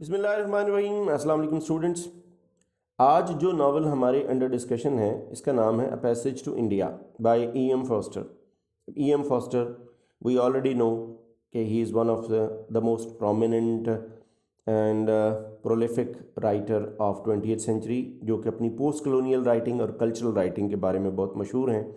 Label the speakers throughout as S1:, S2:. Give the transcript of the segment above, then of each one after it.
S1: बिस्मिल्लाहिर्रहमानिर्रहीम। अस्सलाम वालेकुम स्टूडेंट्स। आज जो नावल हमारे अंडर डिस्कशन है इसका नाम है a passage to India by E.M. Forster. E.M. Forster we already know कि he is one of the most prominent and prolific writer of 20th century, जो कि अपनी पोस्ट कलोनियल राइटिंग और कल्चरल राइटिंग के बारे में बहुत मशहूर हैं।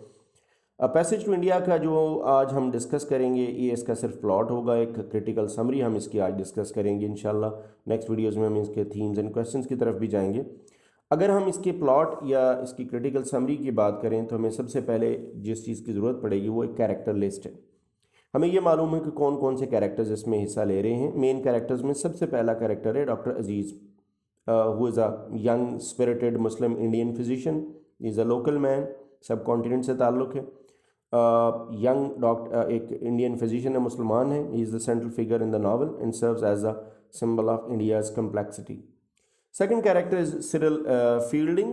S1: पैसेज टू इंडिया का जो आज हम डिस्कस करेंगे ये इसका सिर्फ प्लॉट होगा, एक क्रिटिकल समरी हम इसकी आज डिस्कस करेंगे इंशाल्लाह। नेक्स्ट वीडियोस में हम इसके थीम्स एंड क्वेश्चंस की तरफ भी जाएंगे। अगर हम इसके प्लॉट या इसकी क्रिटिकल समरी की बात करें तो हमें सबसे पहले जिस चीज़ की ज़रूरत पड़ेगी वो एक कैरेक्टर लिस्ट है। हमें ये मालूम है कि कौन कौन से कैरेक्टर्स इसमें हिस्सा ले रहे हैं। मेन कैरेक्टर्स में सबसे पहला कैरेक्टर है doctor Aziz, who is a young spirited Muslim Indian physician. Is a local man, subcontinent से ताल्लुक़ है। यंग डॉक्टर एक इंडियन फिजिशियन है, मुसलमान है। He is the central figure in the novel and serves as a symbol of India's complexity. Second character is Cyril Fielding.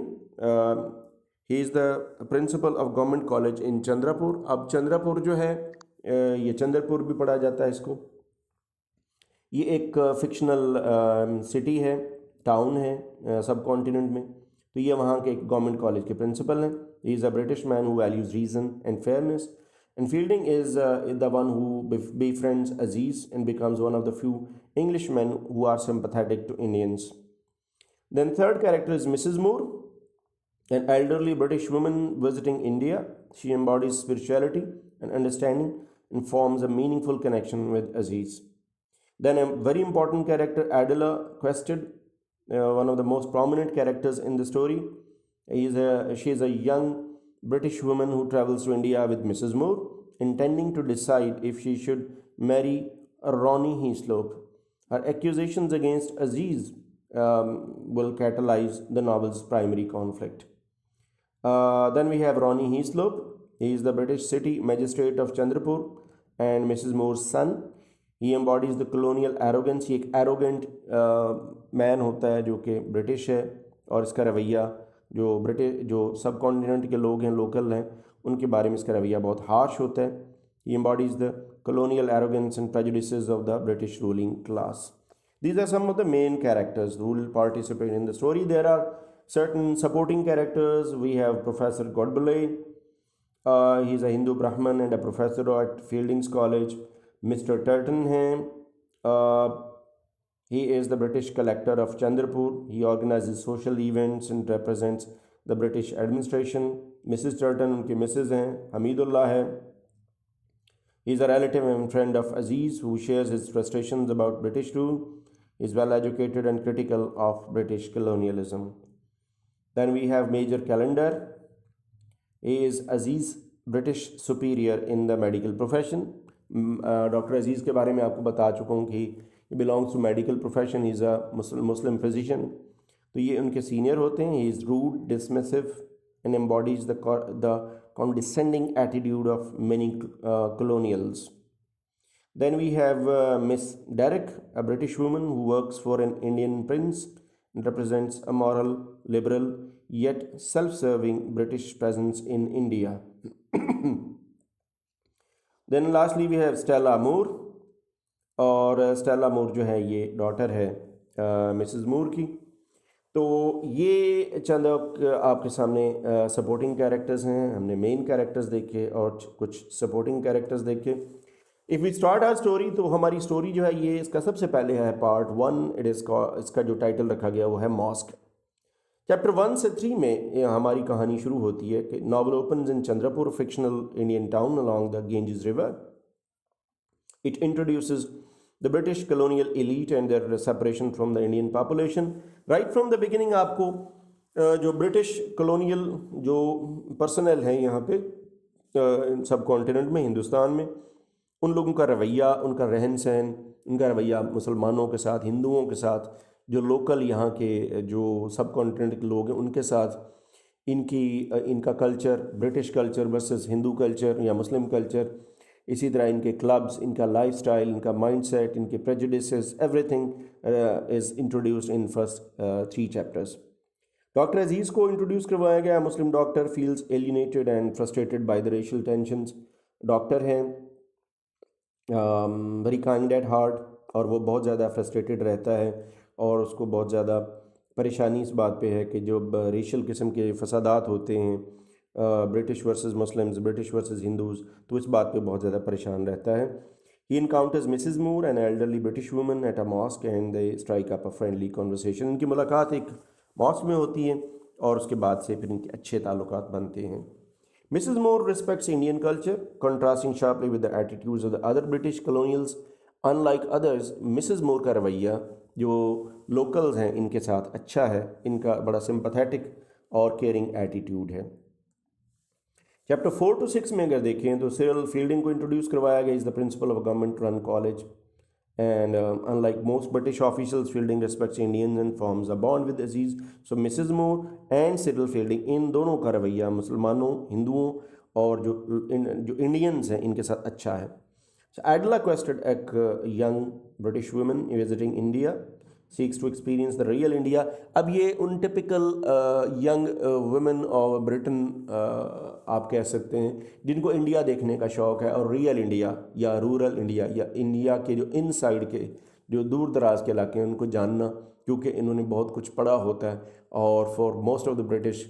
S1: He is the principal of government college in Chandrapur. अब चंद्रपुर जो है ये चंद्रपुर भी पढ़ा जाता है इसको। ये एक फिक्शनल सिटी है, टाउन है सब कॉन्टिनेंट में। तो ये वहाँ के एक गवर्नमेंट कॉलेज के प्रिंसिपल हैं। He is a British man who values reason and fairness. And Fielding is the one who befriends Aziz and becomes one of the few Englishmen who are sympathetic to Indians. Then third character is Mrs. Moore, an elderly British woman visiting India. She embodies spirituality and understanding and forms a meaningful connection with Aziz. Then a very important character, Adela Quested, one of the most prominent characters in the story. She is a young British woman who travels to India with Mrs. Moore, intending to decide if she should marry Ronnie Heaslop. Her accusations against Aziz will catalyze the novel's primary conflict. Then we have Ronnie Heaslop. He is the British city magistrate of Chandrapur and Mrs. Moore's son. He embodies the colonial arrogance. ये एक arrogant man होता है जो कि British है, और इसका रवैया जो सब कॉन्टिनेंट के लोग हैं, लोकल हैं, उनके बारे में इसका रवैया बहुत हार्श होता है। He embodies the colonial arrogance and prejudices of the British ruling class. These are some of the main characters who will participate in the story. There are certain supporting characters. We have Professor Godbole. He is a Hindu Brahmin and a professor at Fielding's College. Mr. Turton है, he is the British collector of Chandrapur. He organizes social events and represents the British administration. Mrs. Turton उनकी Mrs. हैं, Hamidullah है. He is a relative and friend of Aziz who shares his frustrations about British rule. He is well educated and critical of British colonialism. Then we have Major Calendar. He is Aziz British superior in the medical profession. Doctor Aziz के बारे में आपको बता चुका हूँ कि he belongs to medical profession. He is a Muslim physician. तो ये उनके सीनियर होते हैं। He is rude, dismissive and embodies the condescending attitude of many colonials. Then we have Miss Derrick, a British woman who works for an Indian prince and represents a moral, liberal, yet self-serving British presence in India. Then lastly we have Stella Moore, और Stella मूर जो है ये daughter है Mrs मूर की। तो ये चंद आपके सामने सपोर्टिंग कैरेक्टर्स हैं। हमने मेन कैरेक्टर्स देखे और कुछ सपोर्टिंग कैरेक्टर्स देखे। If we start our story, तो हमारी स्टोरी जो है ये इसका सबसे पहले है पार्ट 1। इसका जो टाइटल रखा गया वो है मॉस्क। चैप्टर 1 से 3 में हमारी कहानी शुरू होती है कि novel opens in Chandrapur, fictional Indian town along the Ganges river. It introduces the British colonial elite and their separation from the Indian population. Right from the beginning आपको जो ब्रिटिश कलोनियल जो पर्सनल हैं यहाँ पे सब कॉन्टिनेंट में, हिंदुस्तान में, उन लोगों का रवैया, उनका रहन सहन, उनका रवैया मुसलमानों के साथ, हिंदुओं के साथ, जो लोकल यहाँ के जो सब कॉन्टिनेंट के लोग हैं उनके साथ, इनका culture, British culture versus Hindu culture या मुस्लिम कल्चर, इसी तरह इनके क्लब्स, इनका लाइफस्टाइल, इनका माइंडसेट, इनके prejudices, everything is introduced in first 3 chapters. Doctor Aziz को इंट्रोड्यूस करवाया गया. Muslim doctor feels alienated and frustrated by the racial tensions. Doctor हैं, वेरी काइंड एट हार्ट, और वो बहुत ज़्यादा फ्रस्ट्रेटेड रहता है और उसको बहुत ज़्यादा परेशानी इस बात पे है कि जो रेशल किस्म के फसादात होते हैं, British versus Muslims, British versus Hindus, तो इस बात पे बहुत ज़्यादा परेशान रहता है. He encounters Mrs. Moore, an elderly British woman, at a mosque and they strike up a friendly conversation. इनकी मुलाकात एक मॉस्क में होती है और उसके बाद से फिर इनके अच्छे ताल्लुकात बनते हैं. Mrs. Moore respects Indian culture, contrasting sharply with the attitudes of the other British colonials. Unlike others, Mrs. Moore का रवैया जो लोकल्स हैं इनके साथ अच्छा है, इनका बड़ा सिंपैथेटिक और केयरिंग एटीट्यूड है. चैप्टर 4 to 6 में अगर देखें तो सिरिल फील्डिंग को इंट्रोड्यूस करवाया गया. Is the principal of government run college and unlike most British officials Fielding respects Indians and forms a bond with Aziz. So Mrs Moore and Cyril Fielding इन दोनों का रवैया मुसलमानों, हिंदुओं और जो इंडियंस हैं इनके साथ अच्छा है. So Adela quested a young British woman visiting India seeks to experience the real India. अब ये उन टिपिकल यंग वुमेन और ब्रिटेन आप कह सकते हैं जिनको इंडिया देखने का शौक़ है और रियल इंडिया या रूरल इंडिया या इंडिया के जो इनसाइड के जो दूर दराज के इलाके हैं उनको जानना, क्योंकि इन्होंने बहुत कुछ पढ़ा होता है. और for most of the British,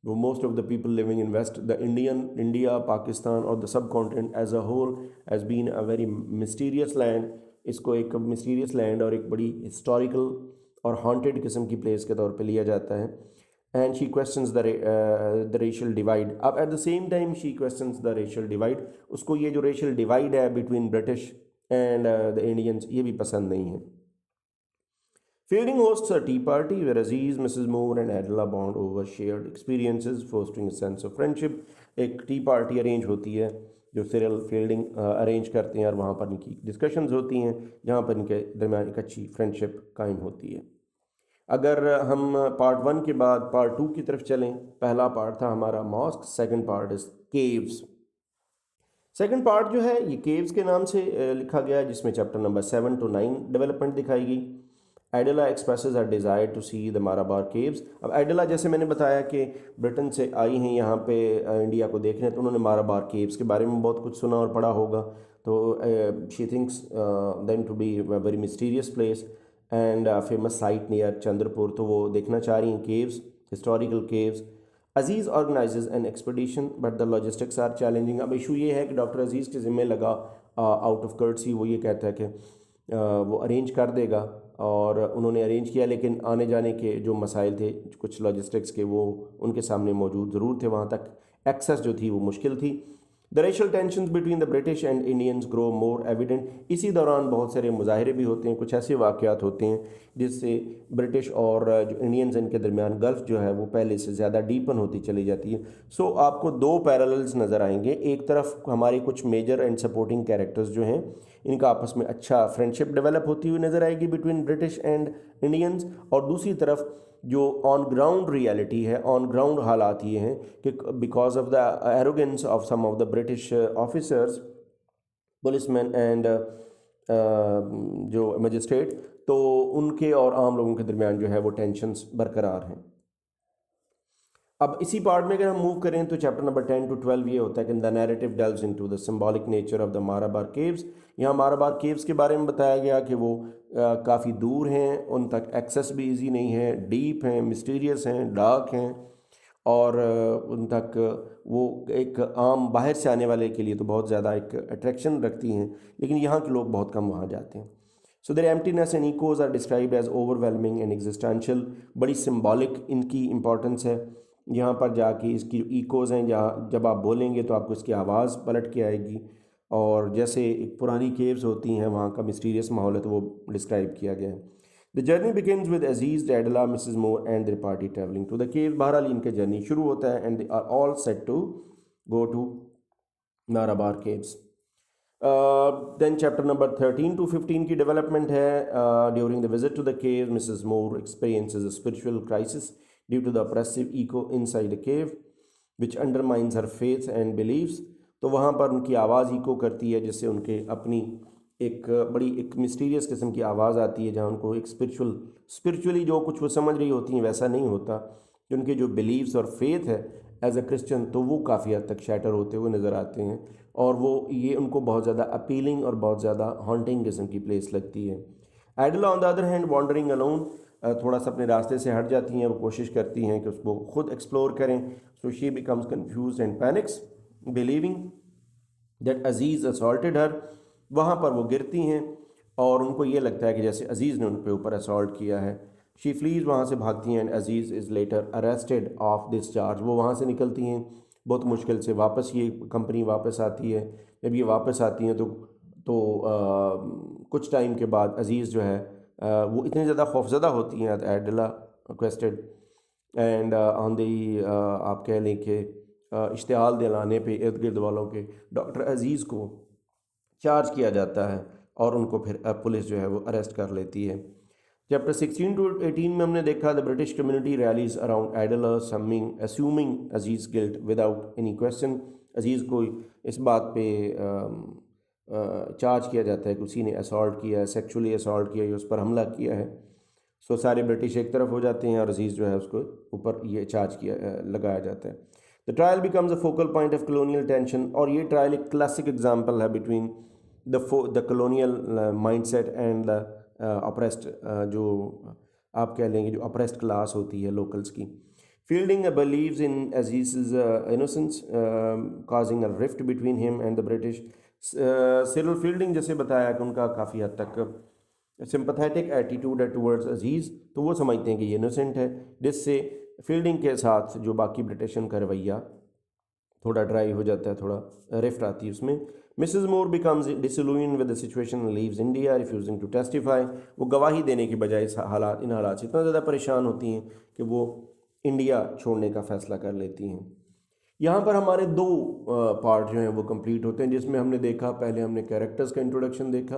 S1: most of the people living in West, the India, Pakistan or the subcontinent as a whole has been a very mysterious land. इसको एक mysterious land और एक बड़ी historical और haunted किस्म की place के तौर पे लिया जाता है. And she questions the racial divide. अब at the same time she questions the racial divide. उसको ये जो racial divide है between British and the Indians ये भी पसंद नहीं है. Fielding hosts a tea party where Aziz, Mrs. Moore and Adela bond over shared experiences, fostering a sense of friendship. एक टी पार्टी अरेंज होती है जो सिरिल फील्डिंग अरेंज करते हैं और वहाँ पर इनकी डिस्कशंस होती हैं जहाँ पर इनके दरमियान एक अच्छी फ्रेंडशिप कायम होती है. अगर हम पार्ट 1 के बाद पार्ट 2 की तरफ चलें, पहला पार्ट था हमारा mosque, second part is caves. Second part जो है ये केव्स के नाम से लिखा गया है, जिसमें चैप्टर नंबर 7 to 9 डेवलपमेंट दिखाई गई. Adela expresses a desire to see the Marabar caves. अब एडिला जैसे मैंने बताया कि ब्रिटेन से आई हैं यहाँ पे इंडिया को देखने, तो उन्होंने माराबार केव्स के बारे में बहुत कुछ सुना और पढ़ा होगा. तो she thinks them to be very mysterious place and famous site near Chandrapur. तो वो देखना चाह रही हैं caves, historical caves. Aziz organizes an expedition but the logistics are challenging. अब इशू ये है कि डॉक्टर अजीज़ के ज़िम्मे लगा आउट ऑफ कर्टसी, वो ये कहता है कि वो अरेंज कर देगा और उन्होंने अरेंज किया, लेकिन आने जाने के जो मसाइल थे कुछ लॉजिस्टिक्स के वो उनके सामने मौजूद ज़रूर थे, वहाँ तक एक्सेस जो थी वो मुश्किल थी. The racial tensions between the British and Indians grow more evident. इसी दौरान बहुत सारे मुजाहरे भी होते हैं, कुछ ऐसे वाक़यात होते हैं जिससे ब्रिटिश और जो इंडियंस इनके दरमियान गल्फ जो है वो पहले से ज़्यादा डीपन होती चली जाती है. सो आपको दो पैरेलल्स नज़र आएंगे. एक तरफ हमारे कुछ मेजर एंड सपोर्टिंग कैरेक्टर्स जो हैं इनका आपस में अच्छा फ्रेंडशिप डेवलप होती हुई नज़र आएगी बिटवीन ब्रिटिश एंड इंडियंस, और दूसरी तरफ जो ऑन ग्राउंड रियलिटी है, ऑन ग्राउंड हालात ये हैं कि because of the arrogance of some of the British officers, policeman and जो मजिस्ट्रेट, तो उनके और आम लोगों के दरमियान जो है वो टेंशन्स बरकरार हैं. अब इसी पार्ट में अगर हम मूव करें तो चैप्टर नंबर 10 to 12 ये होता है कि the narrative delves into the symbolic nature of the Marabar caves. यहाँ माराबार केव्स के बारे में बताया गया कि वो काफ़ी दूर हैं, उन तक एक्सेस भी इजी नहीं है, डीप हैं, मिस्टीरियस हैं, डार्क हैं, और उन तक वो एक आम बाहर से आने वाले के लिए तो बहुत ज़्यादा एक अट्रैक्शन रखती हैं, लेकिन यहाँ के लोग बहुत कम वहाँ जाते हैं. So their emptiness and echoes are described as overwhelming and existential. बड़ी सिम्बॉलिक इनकी इंपॉर्टेंस है. यहाँ पर जाके इसकी इकोज़ हैं, जहाँ जब आप बोलेंगे तो आपको इसकी आवाज़ पलट के आएगी, और जैसे एक पुरानी केव्स होती हैं वहाँ का मिस्टीरियस माहौल है तो वो डिस्क्राइब किया गया है. The journey begins with Aziz, Adela, Mrs Moore and their party travelling to the cave. बहरहाल इनके जर्नी शुरू होता है and they are all set to go to Marabar caves. Then chapter number 13 to 15 की डेवलपमेंट है. During the visit to the cave Mrs Moore experiences a spiritual crisis due to the oppressive echo inside a cave which undermines her faith and beliefs. तो वहाँ पर उनकी आवाज़ eco करती है जिससे उनके अपनी एक बड़ी एक मिस्टीरियस किस्म की आवाज़ आती है, जहाँ उनको एक स्पिरिचुअली जो कुछ वो समझ रही होती हैं वैसा नहीं होता. उनके जो बिलीव्स और फेथ है एज अ क्रिश्चियन तो वो काफ़ी हद तक शैटर होते हुए नज़र आते हैं, और वो ये उनको बहुत ज़्यादा अपीलिंग और बहुत ज़्यादा हॉन्टिंग किस्म की प्लेस लगती है। Adela on the other hand wandering alone, थोड़ा सा अपने रास्ते से हट जाती हैं, वो कोशिश करती हैं कि उसको खुद एक्सप्लोर करें। So she becomes confuse and panics believing that Aziz assaulted her. वहाँ पर वो गिरती हैं और उनको ये लगता है कि जैसे अजीज़ ने उन पे ऊपर असॉल्ट किया है। शी फ्लीज, वहाँ से भागती हैं, and Aziz is later arrested of this charge. वो वहाँ से निकलती हैं बहुत मुश्किल से, वापस ये कंपनी वापस आती है। जब ये वापस आती हैं कुछ टाइम के बाद अजीज़ जो है वो इतनी ज़्यादा खौफज़दा होती हैं एडला रिक्वेस्टेड एंड ऑन दी आप कह लें कि इश्तिहाल दिलाने पे इर्द गिर्द वालों के डॉक्टर अजीज़ को चार्ज किया जाता है और उनको फिर पुलिस जो है वो अरेस्ट कर लेती है। चैप्टर 16 टू 18 में हमने देखा the British community rallies around Adela summing assuming Aziz guilt without any question. Aziz को इस बात पे चार्ज किया जाता है कि उसी ने असॉल्ट किया है, सेक्सुअली असॉल्ट किया है, उस पर हमला किया है। सो सारे ब्रिटिश एक तरफ हो जाते हैं और अजीज़ जो है उसको ऊपर ये चार्ज किया लगाया जाता है। The trial becomes a focal point of colonial tension, और ये ट्रायल एक क्लासिक एग्जाम्पल है between the colonial mindset and the apprised, जो आप कह लेंगे जो अप्रेस्ड क्लास होती है लोकल्स की। Fielding believes in Aziz's innocence, causing a rift between him and the British. Cyril fielding जैसे बताया कि उनका काफ़ी हद तक सिंपथेटिक एटीट्यूड है टूवर्ड्स अजीज़, तो वो समझते हैं कि ये इनोसेंट है, जिससे फील्डिंग के साथ जो बाकी ब्रिटिशन का रवैया थोड़ा ड्राई हो जाता है, थोड़ा रिफ्ट आती है उसमें। Mrs Moore becomes disillusion with the situation, leaves India refusing to testify. वो गवाही देने की बजाय इन हालात से इतना ज़्यादा परेशान होती हैं कि वो इंडिया छोड़ने का फ़ैसला कर लेती हैं। यहाँ पर हमारे दो पार्ट जो हैं वो कंप्लीट होते हैं, जिसमें हमने देखा, पहले हमने कैरेक्टर्स का इंट्रोडक्शन देखा।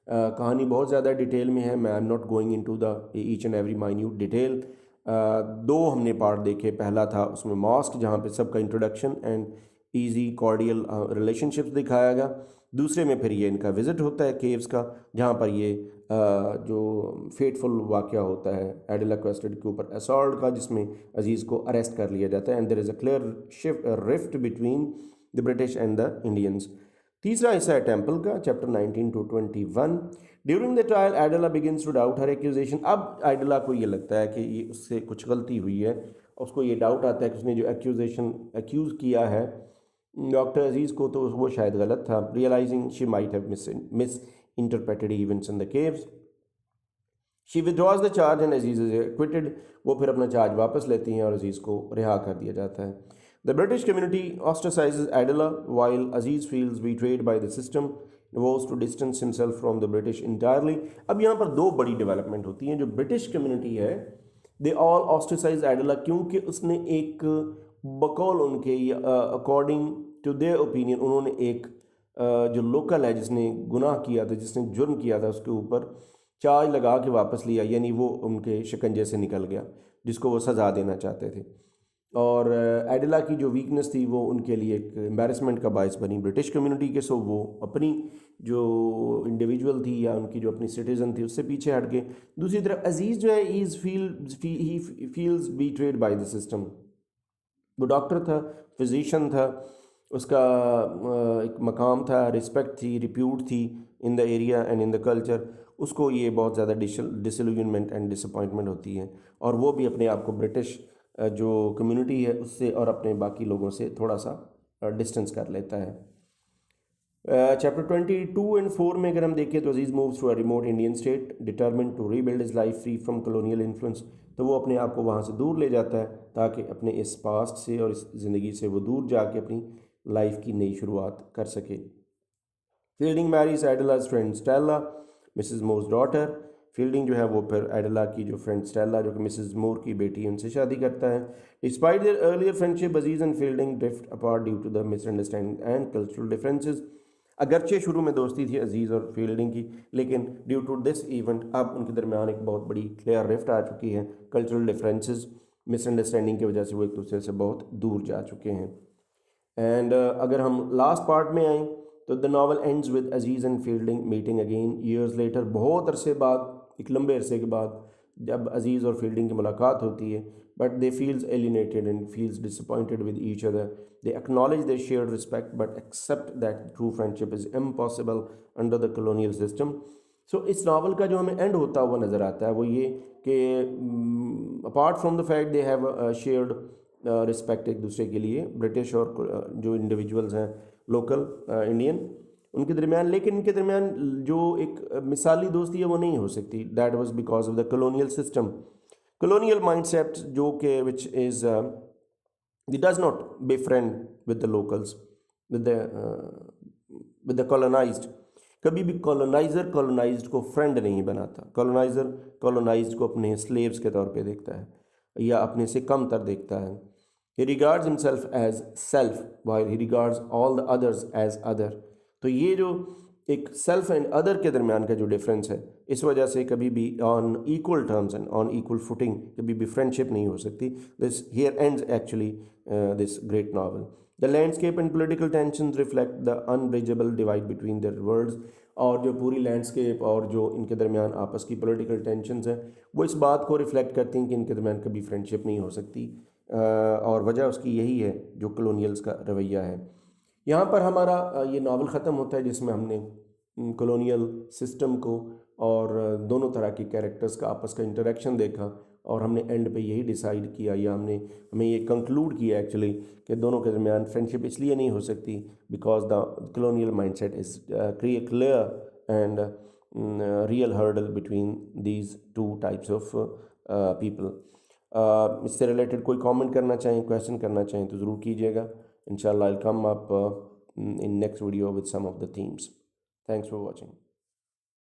S1: कहानी बहुत ज़्यादा डिटेल में है, मैं I am not going into the each and every minute detail. दो हमने पार्ट देखे, पहला था उसमें मॉस्क जहाँ पे सबका introduction and easy cordial relationships दिखाया गया। दूसरे में फिर ये इनका विज़िट होता है केव्स का, जहाँ पर ये जो फेटफुल वाक़या होता है एडिला क्वेस्टेड के ऊपर असॉल्ट का, जिसमें अजीज़ को अरेस्ट कर लिया जाता है and there is a clear rift between the British and the Indians. तीसरा हिस्सा है टेम्पल का, chapter 19 to 21। During the trial Adela begins to doubt her accusation. अब एडला को ये लगता है कि ये उससे कुछ गलती हुई है, उसको ये डाउट आता है कि उसने जो एक्यूज़ किया है डॉक्टर अजीज़ को, तो वो शायद गलत था। Realizing she might have misinterpreted events in the caves, she withdraws the charge and Aziz is acquitted. वो फिर अपना चार्ज वापस लेती हैं और अजीज़ को रिहा कर दिया जाता है। The British community ostracizes एडला while Aziz feels betrayed by the system, vows to distance himself from the British entirely। अब यहाँ पर दो बड़ी डेवलपमेंट होती हैं। जो ब्रिटिश कम्युनिटी है, दे ऑल ऑस्ट्रेसाइज एडला, क्योंकि उसने एक बकौल उनके अकॉर्डिंग टू देयर ओपिनियन, उन्होंने एक जो लोकल है जिसने गुनाह किया था, जिसने जुर्म किया था, उसके ऊपर चार्ज लगा के वापस लिया, यानी वो उनके शिकंजे से निकल गया, जिसको वो सज़ा देना चाहते थे। और एडिला की जो वीकनेस थी वो उनके लिए एक एम्बेरसमेंट का बायस बनी ब्रिटिश कम्युनिटी के। सो वो अपनी जो इंडिविजुअल थी या उनकी जो अपनी सिटीज़न थी उससे पीछे हट गए। दूसरी तरफ अजीज़ जो है ही feels betrayed by the system. वो डॉक्टर था, फिजिशियन था, उसका एक मकाम था, रिस्पेक्ट थी, रिप्यूट थी in the area and in the culture. उसको ये बहुत ज़्यादा डिसल्यूजनमेंट एंड डिसअपॉइंटमेंट होती है, और वो भी अपने आप को ब्रिटिश जो कम्युनिटी है उससे और अपने बाकी लोगों से थोड़ा सा डिस्टेंस कर लेता है। चैप्टर 22 एंड 4 में अगर हम देखें तो Aziz moves to a remote Indian state determined to rebuild his life free from colonial influence. तो वो अपने आप को वहाँ से दूर ले जाता है ताकि अपने इस पास्ट से और इस ज़िंदगी से वो दूर जाके अपनी लाइफ की नई शुरुआत कर सके। Fielding marries Adela's friend Stella, Mrs Moore's daughter. Fielding जो है वो फिर एडला की जो फ्रेंड स्टेला, जो कि मिसेस मोर की बेटी है, उनसे शादी करता है। Despite their earlier friendship, Aziz and Fielding drift apart due to the misunderstanding and cultural differences. अगरचे शुरू में दोस्ती थी अजीज़ और फील्डिंग की, लेकिन ड्यू टू दिस इवेंट अब उनके दरमियान एक बहुत बड़ी क्लियर रिफ्ट आ चुकी है। कल्चरल डिफरेंसेस, मिसअंडरस्टैंडिंग की वजह से वो एक दूसरे से बहुत दूर जा चुके हैं। एंड अगर हम लास्ट पार्ट में आएँ तो the novel ends with Aziz and fielding meeting again years later. बहुत अरसे बाद, एक लंबे अरसे के बाद जब अजीज़ और फील्डिंग की मुलाकात होती है, but they feels alienated and feels disappointed with each other, they acknowledge their shared respect but accept that true friendship is impossible under the colonial system. So इस नावल का जो हमें एंड होता हुआ नज़र आता है वो ये कि apart from the fact they have shared respect एक दूसरे के लिए, ब्रिटिश और जो इंडिविजुअल्स हैं लोकल इंडियन उनके दरमियान, लेकिन इनके दरमियान जो एक मिसाली दोस्ती है वो नहीं हो सकती। That was because of the colonial system, colonial mindset, जो कि which is he does not befriend with the locals, with the colonized। कभी भी कॉलोनाइज़र कॉलोनाइज्ड को फ्रेंड नहीं बनाता। कॉलोनाइज़र कॉलोनाइज्ड को अपने स्लेव्स के तौर पे देखता है या अपने से कम तर देखता है। he regards himself as self while he regards all the others as other। तो ये जो एक सेल्फ एंड अदर के दरमियान का जो डिफरेंस है, इस वजह से कभी भी on equal terms and on equal footing कभी भी फ्रेंडशिप नहीं हो सकती। This here ends actually this great novel. The landscape and political tension reflect the unbridgeable divide between their worlds. और जो पूरी लैंडस्केप और जो इनके दरमियान आपस की पॉलिटिकल टेंशन्स हैं वो इस बात को रिफ्लेक्ट करती हैं कि इनके दरमियान कभी फ्रेंडशिप नहीं हो सकती। और वजह उसकी यही है जो कॉलोनियल्स का रवैया है। यहाँ पर हमारा ये नावल ख़त्म होता है जिसमें हमने कॉलोनियल सिस्टम को और दोनों तरह के कैरेक्टर्स का आपस का इंटरेक्शन देखा, और हमने एंड पे यही डिसाइड किया या हमें ये कंक्लूड किया एक्चुअली कि दोनों के दरमियान फ्रेंडशिप इसलिए नहीं हो सकती because the colonial mindset is clear and real hurdle between these two types of people. इससे रिलेटेड कोई कमेंट करना चाहें, क्वेश्चन करना चाहें तो ज़रूर कीजिएगा। Inshallah, I'll come up in next video with some of the themes. Thanks for watching.